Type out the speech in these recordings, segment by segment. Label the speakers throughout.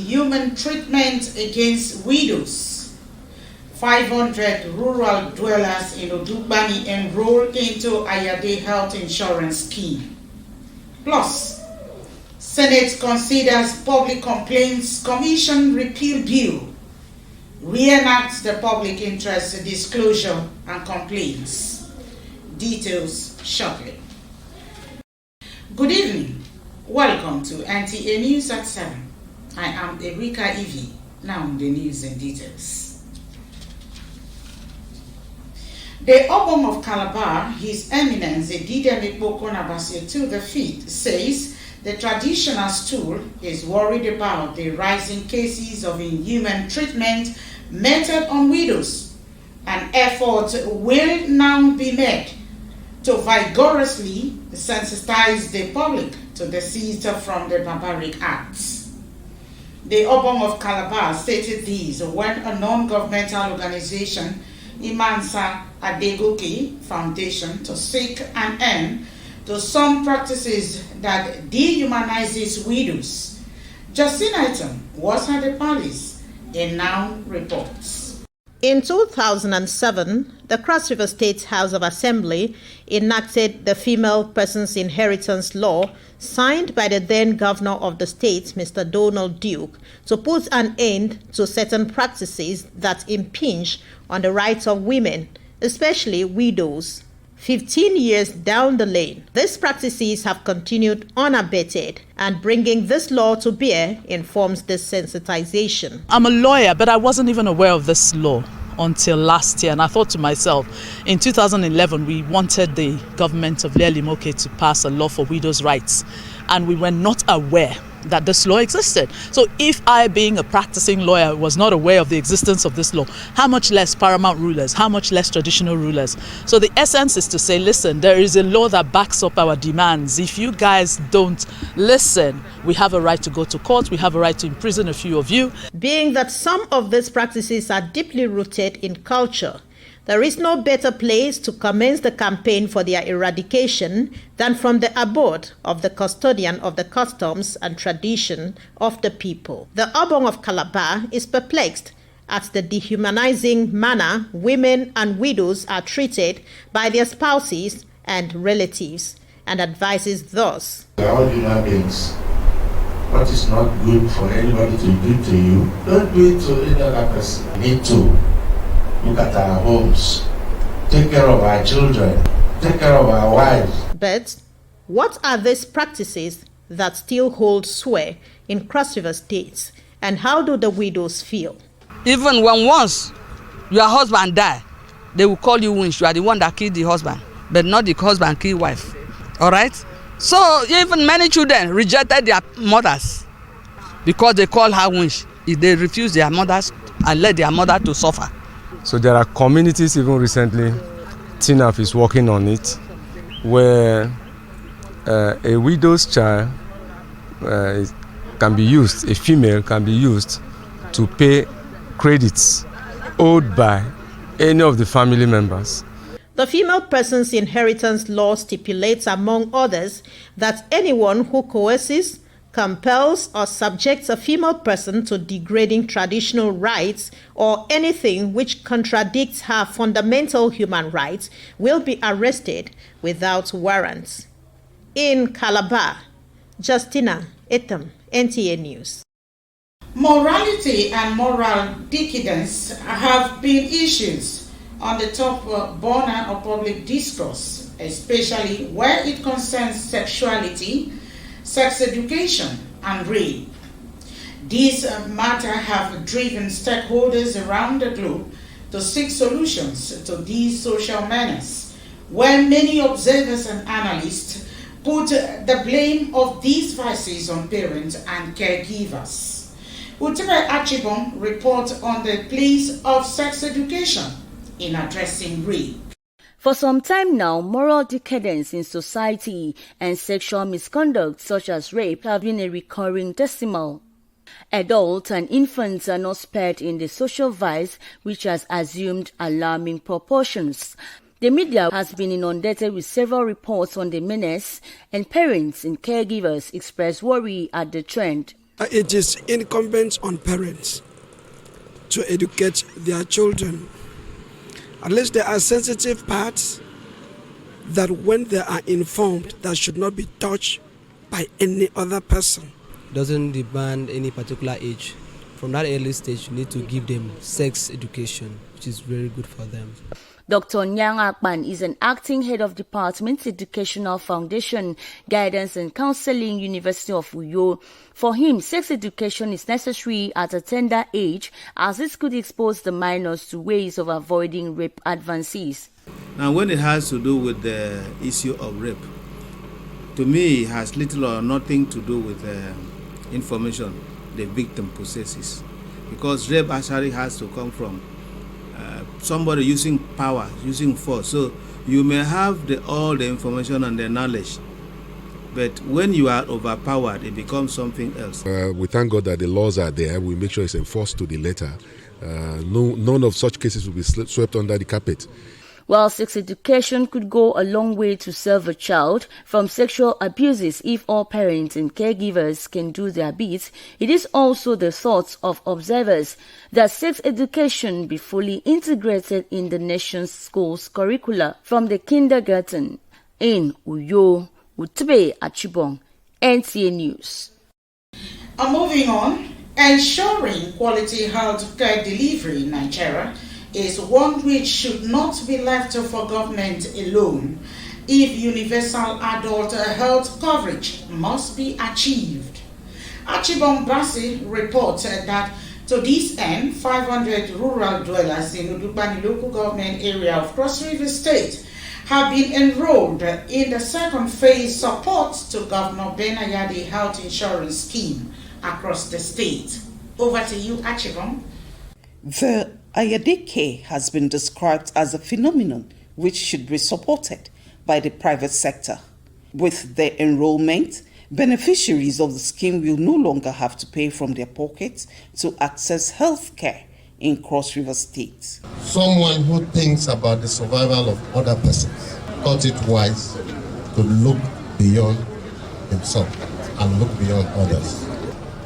Speaker 1: inhuman treatment against widows. 500 rural dwellers in Odugbani enrolled into Ayade Health Insurance Scheme. Plus, Senate considers Public Complaints Commission repeal bill, reenacts the public interest disclosure and complaints. Details shortly. Good evening. Welcome to NTA News at 7. I am Erika Ivi. Now the news and details. The Obom of Calabar, His Eminence Edide Mekbo to the Fifth, says the traditional stool is worried about the rising cases of inhuman treatment meted on widows. An effort will now be made to vigorously sensitize the public to the cease from the barbaric acts. The Obom of Calabar stated this when a non-governmental organization, Imansa Adegoke Foundation, to seek an end to some practices that dehumanizes widows. Justina Item was at the palace and now reports.
Speaker 2: In 2007, the Cross River State House of Assembly enacted the Female Persons Inheritance Law, signed by the then governor of the state, Mr. Donald Duke, to put an end to certain practices that impinge on the rights of women, especially widows. 15 years down the lane, these practices have continued unabated, and bringing this law to bear informs this sensitization.
Speaker 3: I'm a lawyer, but I wasn't even aware of this law until last year, and I thought to myself, in 2011 we wanted the government of Lea Limoke to pass a law for widows' rights, and we were not aware that this law existed. So if I, being a practicing lawyer, was not aware of the existence of this law, how much less paramount rulers, how much less traditional rulers? So the essence is to say, listen, there is a law that backs up our demands. If you guys don't listen, we have a right to go to court, we have a right to imprison a few of you. Being that some of these practices are deeply rooted in culture, there is no better place to commence the campaign for their eradication than from the abode of the custodian of the customs and tradition of the people. The Obong of Calabar is perplexed at the dehumanizing manner women and widows are treated by their spouses and relatives, and advises thus.
Speaker 4: We are all human beings. What is not good for anybody to do to you, don't do it to any other person. You need to look at our homes, take care of our children, take care of our wives.
Speaker 2: But what are these practices that still hold sway in Cross River states, and how do the widows feel?
Speaker 5: Even when once your husband die, they will call you winch. You are the one that killed the husband, but not the husband killed wife. All right? So even many children rejected their mothers because they call her winch. If they refuse their mothers and let their mother to suffer.
Speaker 6: So there are communities, even recently, TNAF is working on it, where a widow's child can be used, a female can be used to pay credits owed by any of the family members.
Speaker 2: The Female Persons Inheritance Law stipulates, among others, that anyone who coerces, compels, or subjects a female person to degrading traditional rights or anything which contradicts her fundamental human rights will be arrested without warrants. In Calabar, Justina Etam, NTA News.
Speaker 1: Morality and moral decadence have been issues on the top burner of public discourse, especially where it concerns sexuality, sex education, and rape. These matters have driven stakeholders around the globe to seek solutions to these social menaces, where many observers and analysts put the blame of these vices on parents and caregivers. Utebe Achibon reports on the place of sex education in addressing rape.
Speaker 7: For some time now, moral decadence in society and sexual misconduct such as rape have been a recurring decimal. Adults and infants are not spared in the social vice, which has assumed alarming proportions. The media has been inundated with several reports on the menace, and parents and caregivers express worry at the trend.
Speaker 8: It is incumbent on parents to educate their children. At least there are sensitive parts that when they are informed, that should not be touched by any other person.
Speaker 9: Doesn't demand any particular age. From that early stage, you need to give them sex education, which is very good for them.
Speaker 7: Dr. Nta Calabar is an acting head of Department Educational Foundation, Guidance and Counseling, University of Uyo. For him, sex education is necessary at a tender age as this could expose the minors to ways of avoiding rape advances.
Speaker 10: Now, when it has to do with the issue of rape, to me, it has little or nothing to do with information the victim possesses. Because rape actually has to come from somebody using power, using force. So you may have all the information and the knowledge, but when you are overpowered, it becomes something else.
Speaker 11: We thank God that the laws are there. We make sure it's enforced to the letter. None of such cases will be swept under the carpet.
Speaker 7: While sex education could go a long way to save a child from sexual abuses if all parents and caregivers can do their bit, it is also the thoughts of observers that sex education be fully integrated in the nation's schools curricula from the kindergarten. In Uyo, Utbe Achibong, NTA News.
Speaker 1: Moving on, ensuring quality health care delivery in Nigeria is one which should not be left for government alone if universal adult health coverage must be achieved. Achibong Basi reported that to this end, 500 rural dwellers in Udubani local government area of Cross River State have been enrolled in the second phase support to Governor Benayade health insurance scheme across the state. Over to you, Achibong.
Speaker 12: The Ayadeke has been described as a phenomenon which should be supported by the private sector. With the enrollment, beneficiaries of the scheme will no longer have to pay from their pockets to access health care in Cross River State.
Speaker 13: Someone who thinks about the survival of other persons thought it wise to look beyond himself and look beyond others.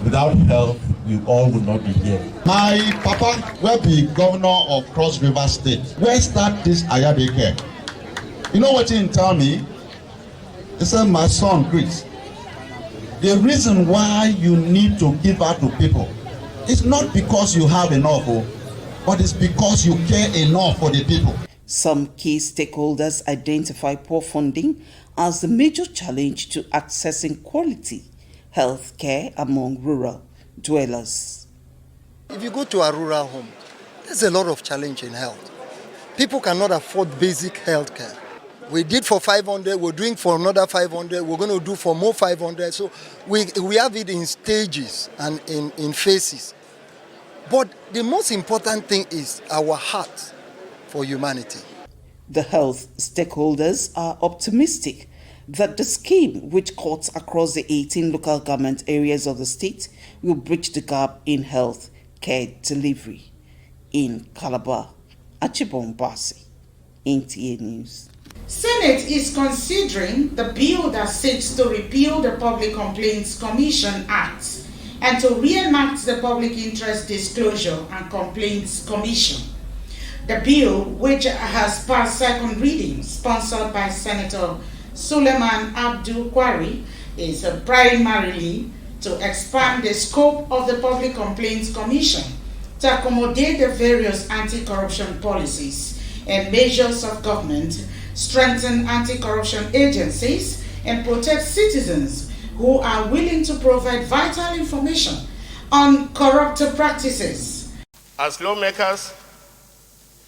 Speaker 14: Without health, we all would not be here.
Speaker 13: My papa will be governor of Cross River State. Where start this Ayadeke? You know what he tell me? He said, my son, Chris, the reason why you need to give out to people is not because you have enough, but it's because you care enough for the people.
Speaker 12: Some key stakeholders identify poor funding as the major challenge to accessing quality health care among rural dwellers.
Speaker 15: If you go to a rural home, there's a lot of challenge in health. People cannot afford basic health care. We did for 500, we're doing for another 500, we're going to do for more 500. So we have it in stages and in phases. But the most important thing is our heart for humanity.
Speaker 12: The health stakeholders are optimistic that the scheme, which cuts across the 18 local government areas of the state, will bridge the gap in health care delivery. In Calabar, Achibong Basi, NTA News.
Speaker 1: Senate is considering the bill that seeks to repeal the Public Complaints Commission Act and to reenact the Public Interest Disclosure and Complaints Commission. The bill, which has passed second reading, sponsored by Senator Suleiman Abdul Kwari, is primarily to expand the scope of the Public Complaints Commission to accommodate the various anti-corruption policies and measures of government, strengthen anti-corruption agencies, and protect citizens who are willing to provide vital information on corrupt practices.
Speaker 16: As lawmakers,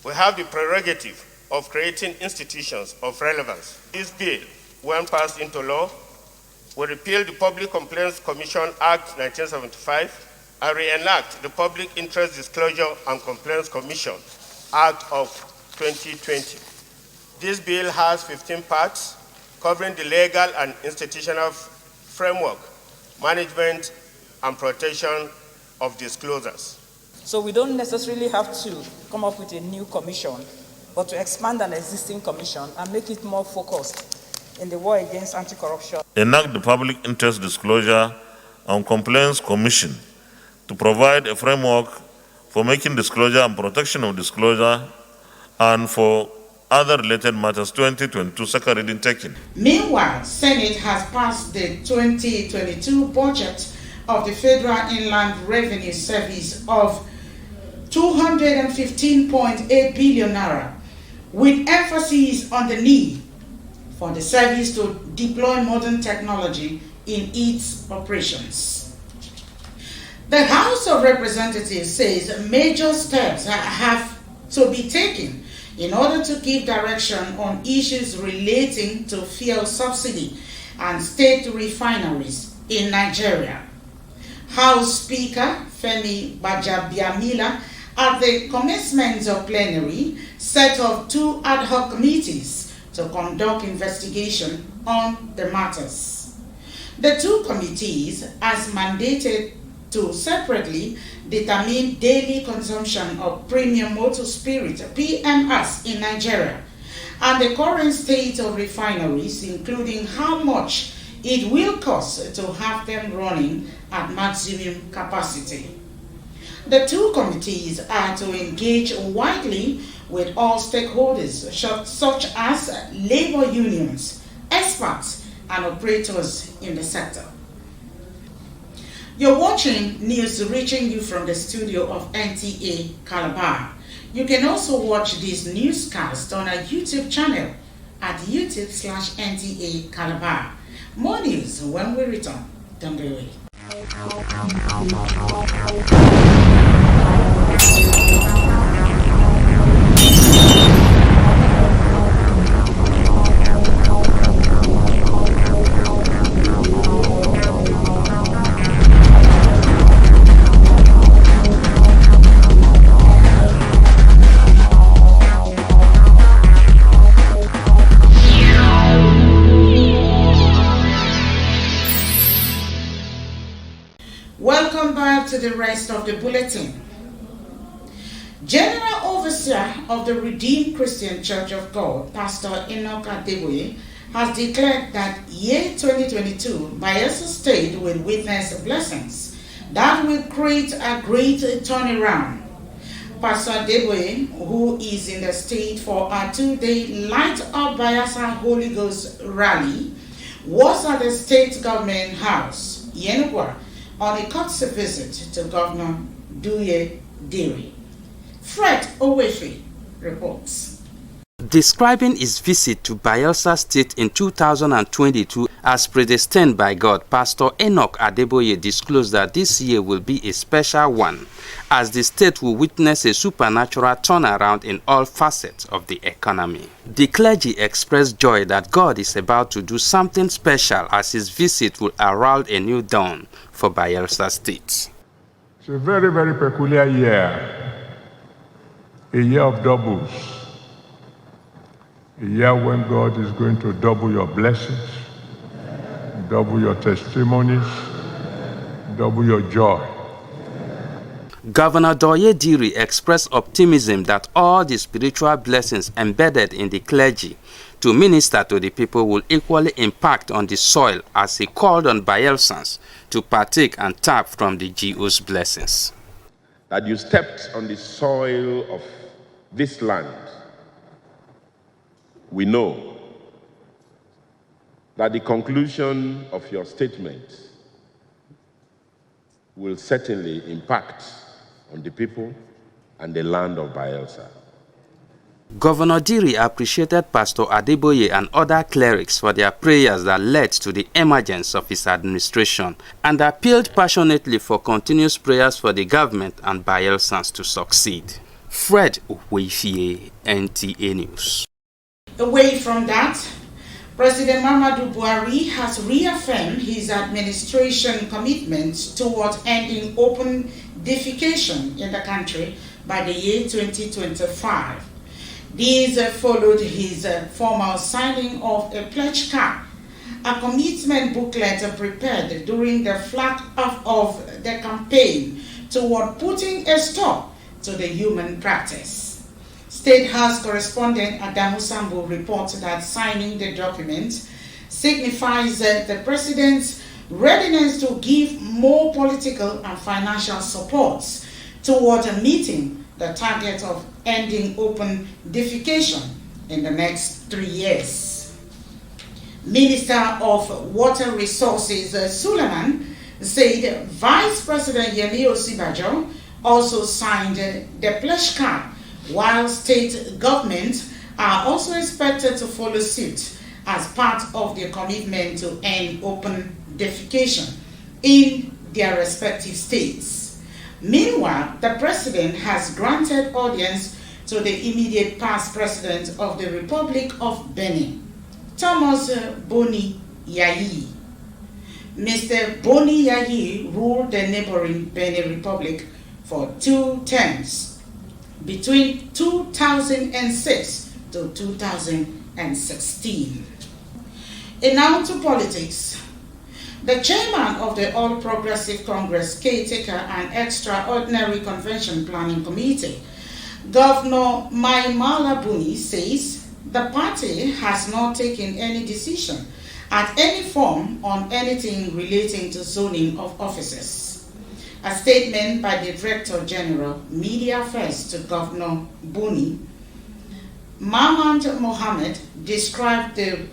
Speaker 16: we have the prerogative of creating institutions of relevance. This bill, when passed into law, will repeal the Public Complaints Commission Act 1975 and reenact the Public Interest Disclosure and Complaints Commission Act of 2020. This bill has 15 parts covering the legal and institutional framework, management, and protection of disclosures.
Speaker 17: So we don't necessarily have to come up with a new commission, but to expand an existing commission and make it more focused in the war against anti-corruption.
Speaker 18: Enact the Public Interest Disclosure and Complaints Commission to provide a framework for making disclosure and protection of disclosure and for other related matters 2022 second reading taken.
Speaker 1: Meanwhile, Senate has passed the 2022 budget of the Federal Inland Revenue Service of 215.8 billion naira, with emphasis on the need for the service to deploy modern technology in its operations. The House of Representatives says major steps have to be taken in order to give direction on issues relating to fuel subsidy and state refineries in Nigeria. House Speaker Femi Gbajabiamila, at the commencement of plenary, set up 2 ad hoc committees to conduct investigation on the matters. The 2 committees, as mandated to separately determine daily consumption of premium motor spirit (PMS) in Nigeria and the current state of refineries, including how much it will cost to have them running at maximum capacity. The 2 committees are to engage widely with all stakeholders, such as labor unions, experts, and operators in the sector. You're watching news reaching you from the studio of Nta Calabar. You can also watch this newscast on our YouTube channel at YouTube/Nta Calabar. More news when we return. Don't go away. Welcome back to the rest of the bulletin. General Overseer of the Redeemed Christian Church of God, Pastor Nta Calabar, has declared that year 2022, Bayelsa State will witness blessings that will create a great turnaround. Pastor Deboe, who is in the state for a 2-day Light Up Bayelsa Holy Ghost rally, was at the state government house, Yenugwa, on a courtesy visit to Governor Duye Diri. Fred Owefi reports.
Speaker 19: Describing his visit to Bayelsa State in 2022 as predestined by God, Pastor Enoch Adeboye disclosed that this year will be a special one, as the state will witness a supernatural turnaround in all facets of the economy. The clergy expressed joy that God is about to do something special, as his visit will herald a new dawn for Bayelsa State.
Speaker 20: It's a very, very peculiar year, a year of doubles. A year when God is going to double your blessings, double your testimonies, double your joy.
Speaker 19: Governor Duye Diri expressed optimism that all the spiritual blessings embedded in the clergy to minister to the people will equally impact on the soil, as he called on Bayelsans to partake and tap from the GO's blessings.
Speaker 21: That you stepped on the soil of this land, we know that the conclusion of your statement will certainly impact on the people and the land of Bayelsa.
Speaker 19: Governor Diri appreciated Pastor Adeboye and other clerics for their prayers that led to the emergence of his administration, and appealed passionately for continuous prayers for the government and Bayelsans to succeed. Fred Oweifie, NTA News.
Speaker 1: Away from that, President Muhammadu Buhari has reaffirmed his administration commitment towards ending open defecation in the country by the year 2025. These followed his formal signing of a pledge card, a commitment booklet prepared during the flag off of the campaign toward putting a stop to the human practice. State House correspondent Adamu Sambo reports that signing the document signifies the president's readiness to give more political and financial supports toward meeting the target of ending open defecation in the next 3 years. Minister of Water Resources Suleiman said Vice President Yemi Osinbajo also signed the pledge card, while state governments are also expected to follow suit as part of their commitment to end open defecation in their respective states. Meanwhile, the president has granted audience to the immediate past president of the Republic of Benin, Thomas Boni Yayi. Mr. Boni Yayi ruled the neighboring Benin Republic for 2 terms between 2006 to 2016. And now to politics. The chairman of the All Progressive Congress Caretaker and Extraordinary Convention Planning Committee, Governor Maimala Buni, says the party has not taken any decision at any form on anything relating to zoning of offices. A statement by the Director General, Media Affairs to Governor Buni, Mahmoud Mohammed, described the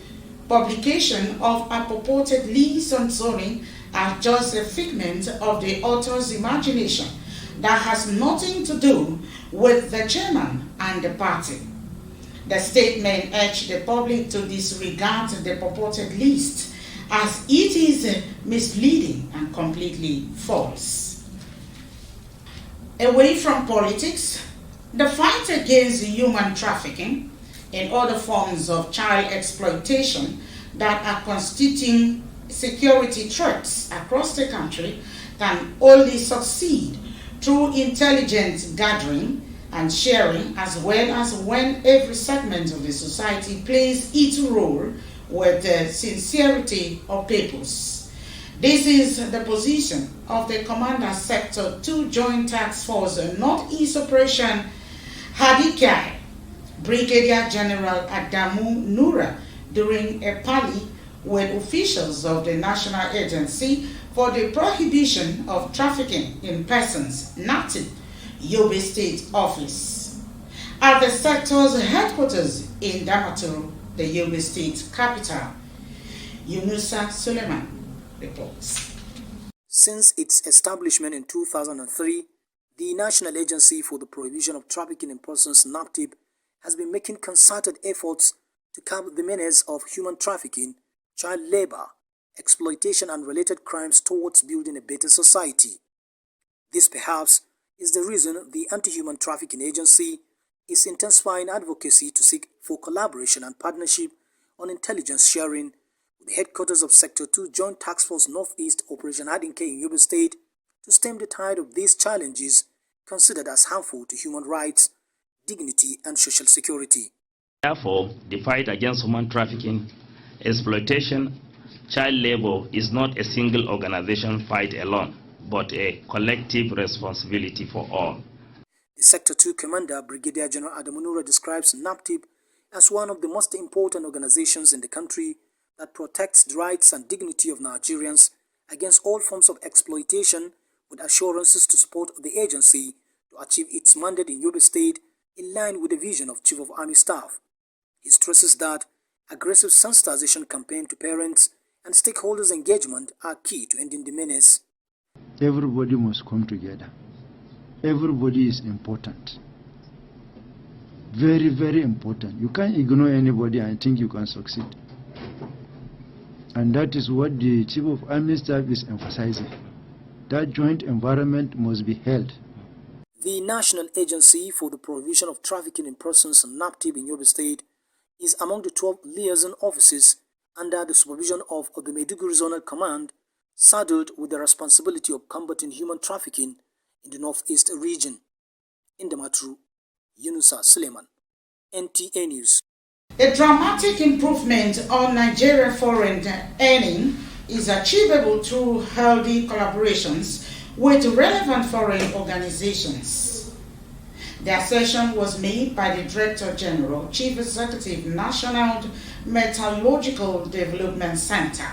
Speaker 1: publication of a purported lease on zoning as just a figment of the author's imagination that has nothing to do with the chairman and the party. The statement urged the public to disregard the purported list as it is misleading and completely false. Away from politics, the fight against human trafficking and other forms of child exploitation that are constituting security threats across the country can only succeed through intelligence gathering and sharing, as well as when every segment of the society plays its role with sincerity of purpose. This is the position of the Commander Sector 2 Joint Task Force Northeast Operation Hadikai, Brigadier General Adamu Nura, during a parley with officials of the National Agency for the Prohibition of Trafficking in Persons, NATIP, Yobe State Office, at the sector's headquarters in Damaturu, the Yobe State capital. Yunusa Suleiman reports.
Speaker 3: Since its establishment in 2003, the National Agency for the Prohibition of Trafficking in Persons, NATIP, has been making concerted efforts to curb the menace of human trafficking, child labor, exploitation and related crimes towards building a better society. This perhaps is the reason the Anti-Human Trafficking Agency is intensifying advocacy to seek for collaboration and partnership on intelligence sharing with the headquarters of Sector 2 Joint Task Force Northeast Operation Hadinke in Yobe State to stem the tide of these challenges considered as harmful to human rights, dignity and social security.
Speaker 22: Therefore, the fight against human trafficking, exploitation, child labor is not a single organization fight alone, but a collective responsibility for all.
Speaker 3: The Sector 2 Commander, Brigadier General Adamu Nura, describes NAPTIP as one of the most important organizations in the country that protects the rights and dignity of Nigerians against all forms of exploitation, with assurances to support the agency to achieve its mandate in Yobe State in line with the vision of Chief of Army Staff. He stresses that aggressive sensitization campaign to parents and stakeholders' engagement are key to ending the menace.
Speaker 23: Everybody must come together. Everybody is important. Very, very important. You can't ignore anybody and think you can succeed. And that is what the Chief of Army Staff is emphasizing. That joint environment must be held.
Speaker 3: The National Agency for the Prohibition of Trafficking in Persons, NAPTIP, in Yobe State is among the 12 liaison offices under the supervision of the Maiduguri Zonal Command, saddled with the responsibility of combating human trafficking in the Northeast region. In Damaturu, Yunusa Suleiman, NTA News.
Speaker 1: A dramatic improvement on Nigerian foreign earning is achievable through healthy collaborations with relevant foreign organizations. The assertion was made by the Director General, Chief Executive, National Metallurgical Development Center,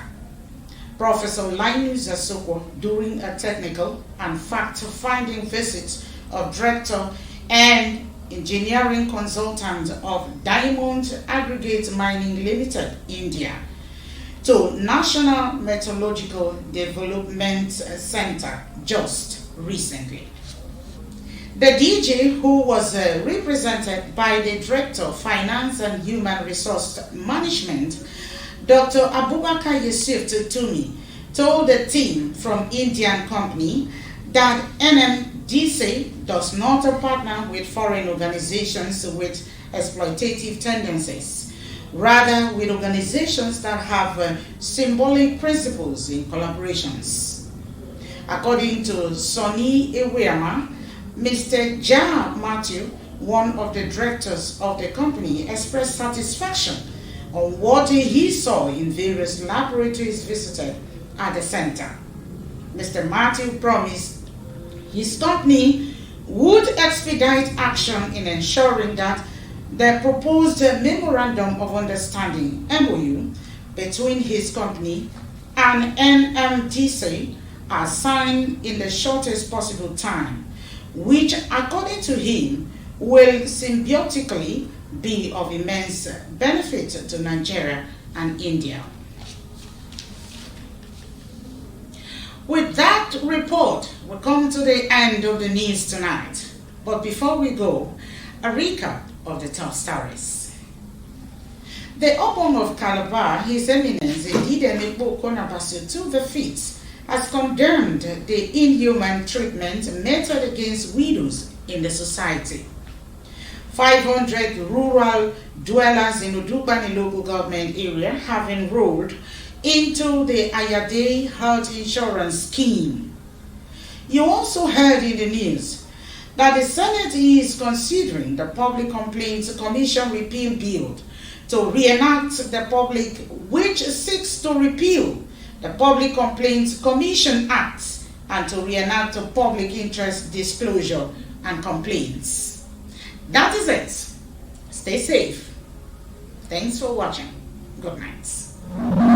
Speaker 1: Professor Linus Asokwo during a technical and fact-finding visit of Director and Engineering Consultant of Diamond Aggregate Mining Limited, India, to National Meteorological Development Center just recently. The DG, who was represented by the Director of Finance and Human Resource Management, Dr. Abubakar Yusuf Tutumi, told the team from Indian company that NMDC does not partner with foreign organizations with exploitative tendencies, rather with organizations that have symbolic principles in collaborations. According to Sonny Eweyama, Mr. Ja Matthew, one of the directors of the company, expressed satisfaction on what he saw in various laboratories visited at the center. Mr. Matthew promised his company would expedite action in ensuring that the proposed Memorandum of Understanding (MOU) between his company and NMDC are signed in the shortest possible time, which, according to him, will symbiotically be of immense benefit to Nigeria and India. With that report, we come to the end of the news tonight. But before we go, a recap of the top stories. The Obong of Calabar, His Eminence Edidemekpo Konabasu to the feet, has condemned the inhuman treatment meted against widows in the society. 500 rural dwellers in Udubani local government area have enrolled into the Ayade health insurance scheme. You also heard in the news that the Senate is considering the Public Complaints Commission repeal bill to reenact the public, which seeks to repeal the Public Complaints Commission Act and to reenact the public interest disclosure and complaints. That is it. Stay safe. Thanks for watching. Good night.